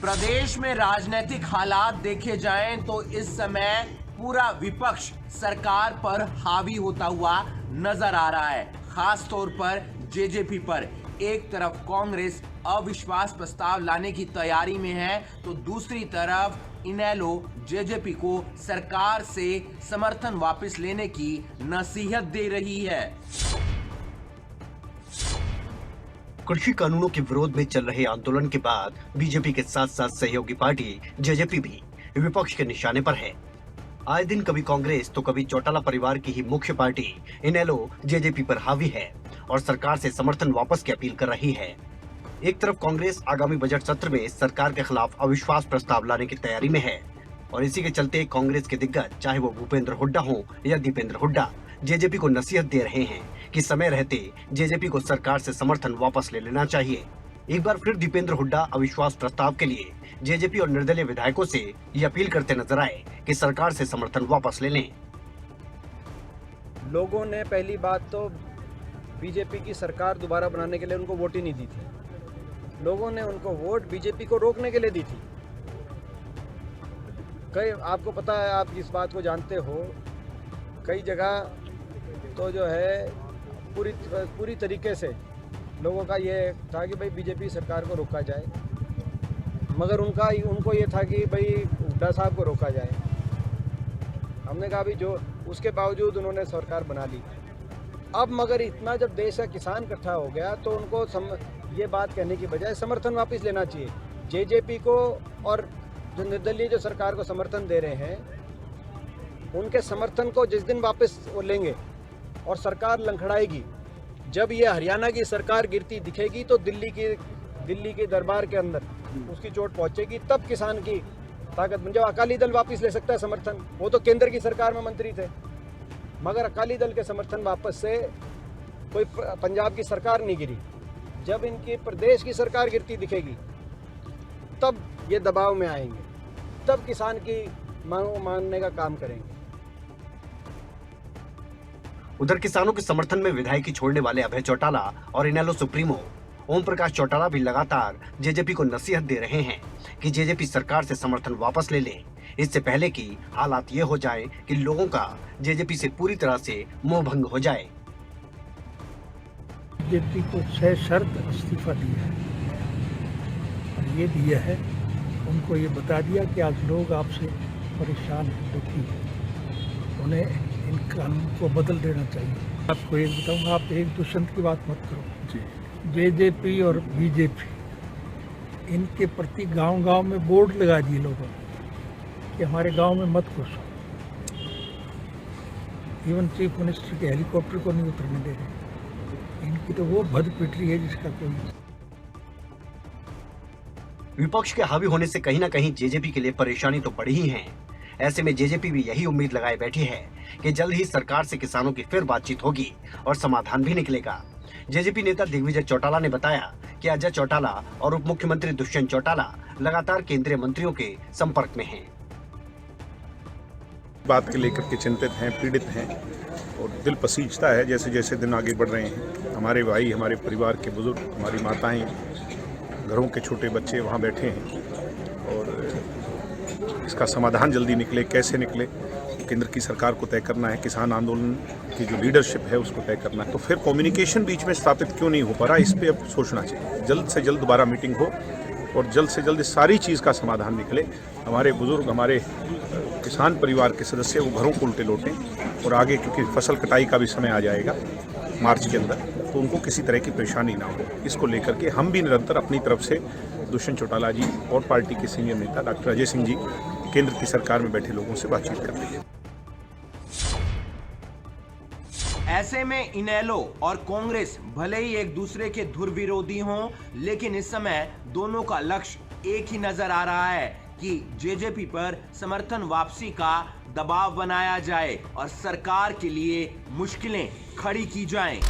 प्रदेश में राजनीतिक हालात देखे जाएं तो इस समय पूरा विपक्ष सरकार पर हावी होता हुआ नजर आ रहा है। खास तौर पर जेजेपी पर एक तरफ कांग्रेस अविश्वास प्रस्ताव लाने की तैयारी में है तो दूसरी तरफ इनेलो जेजेपी को सरकार से समर्थन वापस लेने की नसीहत दे रही है। कृषि कानूनों के विरोध में चल रहे आंदोलन के बाद बीजेपी के साथ साथ सहयोगी पार्टी जेजेपी भी विपक्ष के निशाने पर है। आए दिन कभी कांग्रेस तो कभी चौटाला परिवार की ही मुख्य पार्टी इनेलो जेजेपी पर हावी है और सरकार से समर्थन वापस की अपील कर रही है। एक तरफ कांग्रेस आगामी बजट सत्र में सरकार के खिलाफ अविश्वास प्रस्ताव लाने की तैयारी में है और इसी के चलते कांग्रेस के दिग्गज चाहे वो भूपेंद्र हुड्डा हो या दीपेंद्र हुड्डा जेजेपी को नसीहत दे रहे हैं कि समय रहते जेजेपी को सरकार से समर्थन वापस ले लेना चाहिए। एक बार फिर दीपेंद्र हुड्डा अविश्वास प्रस्ताव के लिए जेजेपी और निर्दलीय विधायकों से ये अपील करते नजर आए कि सरकार से समर्थन वापस ले लें। लोगों ने पहली बात तो बीजेपी की सरकार दोबारा बनाने के लिए उनको वोट ही नहीं दी थी। लोगों ने उनको वोट बीजेपी को रोकने के लिए दी थी। कई आपको पता है, आप इस बात को जानते हो, कई जगह तो जो है पूरी तरीके से लोगों का ये था कि भाई बीजेपी सरकार को रोका जाए, मगर उनको ये था कि भाई हुड्डा साहब को रोका जाए। हमने कहा भी जो उसके बावजूद उन्होंने सरकार बना ली। अब मगर इतना जब देश का किसान इकट्ठा हो गया तो उनको ये बात कहने की बजाय समर्थन वापस लेना चाहिए। जेजेपी को और जो निर्दलीय जो सरकार को समर्थन दे रहे हैं उनके समर्थन को जिस दिन वापस वो लेंगे और सरकार लंखड़ाएगी, जब ये हरियाणा की सरकार गिरती दिखेगी तो दिल्ली के दरबार के अंदर उसकी चोट पहुंचेगी, तब किसान की ताकत बन। जब अकाली दल वापस ले सकता है समर्थन, वो तो केंद्र की सरकार में मंत्री थे, मगर अकाली दल के समर्थन वापस से कोई पंजाब की सरकार नहीं गिरी। जब इनकी प्रदेश की सरकार गिरती दिखेगी तब ये दबाव में आएंगे, तब किसान की मांग मानने का काम करेंगे। उधर किसानों के समर्थन में विधायकी छोड़ने वाले अभय चौटाला और इनेलो सुप्रीमो ओम प्रकाश चौटाला भी लगातार जेजेपी को नसीहत दे रहे हैं कि जेजेपी सरकार से समर्थन वापस ले ले, इससे पहले कि हालात ये हो जाए कि लोगों का जेजेपी से पूरी तरह से मोह भंग हो जाए। जेजेपी को सशर्त इस्तीफा दिया है और ये दिया है, उनको ये बता दिया कि आज लोग आपसे परेशान हैं, दुखी हैं, उन्हें इन कानून को बदल देना चाहिए। आपको एक बताऊंगा, आप एक दुष्यंत की बात मत करो जी। जेजेपी और बीजेपी इनके प्रति गांव-गांव में बोर्ड लगा दिए लोगों ने कि हमारे गांव में मत घुसो। इवन चीफ मिनिस्टर के हेलीकॉप्टर को नहीं उतरने दे रहे। इनकी तो वो भद पिट रही है जिसका कोई। विपक्ष के हावी होने से कहीं न कहीं जेजेपी के लिए परेशानी तो बढ़ी ही है। ऐसे में जेजेपी भी यही उम्मीद लगाए बैठी है कि जल्द ही सरकार से किसानों की फिर बातचीत होगी और समाधान भी निकलेगा। जेजेपी नेता दिग्विजय चौटाला ने बताया कि अजय चौटाला और उप मुख्यमंत्री दुष्यंत चौटाला लगातार केंद्रीय मंत्रियों के संपर्क में हैं। बात के लेकर के चिंतित हैं, पीड़ित हैं और दिल पसीजता है जैसे जैसे दिन आगे बढ़ रहे हैं। हमारे भाई, हमारे परिवार के बुजुर्ग, हमारी माताएं, घरों के छोटे बच्चे वहाँ बैठे हैं और इसका समाधान जल्दी निकले। कैसे निकले, केंद्र की सरकार को तय करना है, किसान आंदोलन की जो लीडरशिप है उसको तय करना है। तो फिर कम्युनिकेशन बीच में स्थापित क्यों नहीं हो पा रहा, इस पे अब सोचना चाहिए। जल्द से जल्द दोबारा मीटिंग हो और जल्द से जल्द सारी चीज़ का समाधान निकले। हमारे बुजुर्ग, हमारे किसान परिवार के सदस्य वो घरों को उल्टे लौटें और आगे, क्योंकि फसल कटाई का भी समय आ जाएगा मार्च के अंदर, तो उनको किसी तरह की परेशानी ना हो। इसको लेकर के हम भी निरंतर अपनी तरफ से दुष्यंत चौटाला जी और पार्टी के सीनियर नेता डॉक्टर अजय सिंह जी केंद्र की सरकार में बैठे लोगों से बातचीत कर रही है। ऐसे में इनेलो और कांग्रेस भले ही एक दूसरे के धुर विरोधी हों, लेकिन इस समय दोनों का लक्ष्य एक ही नजर आ रहा है कि जेजेपी पर समर्थन वापसी का दबाव बनाया जाए और सरकार के लिए मुश्किलें खड़ी की जाएं।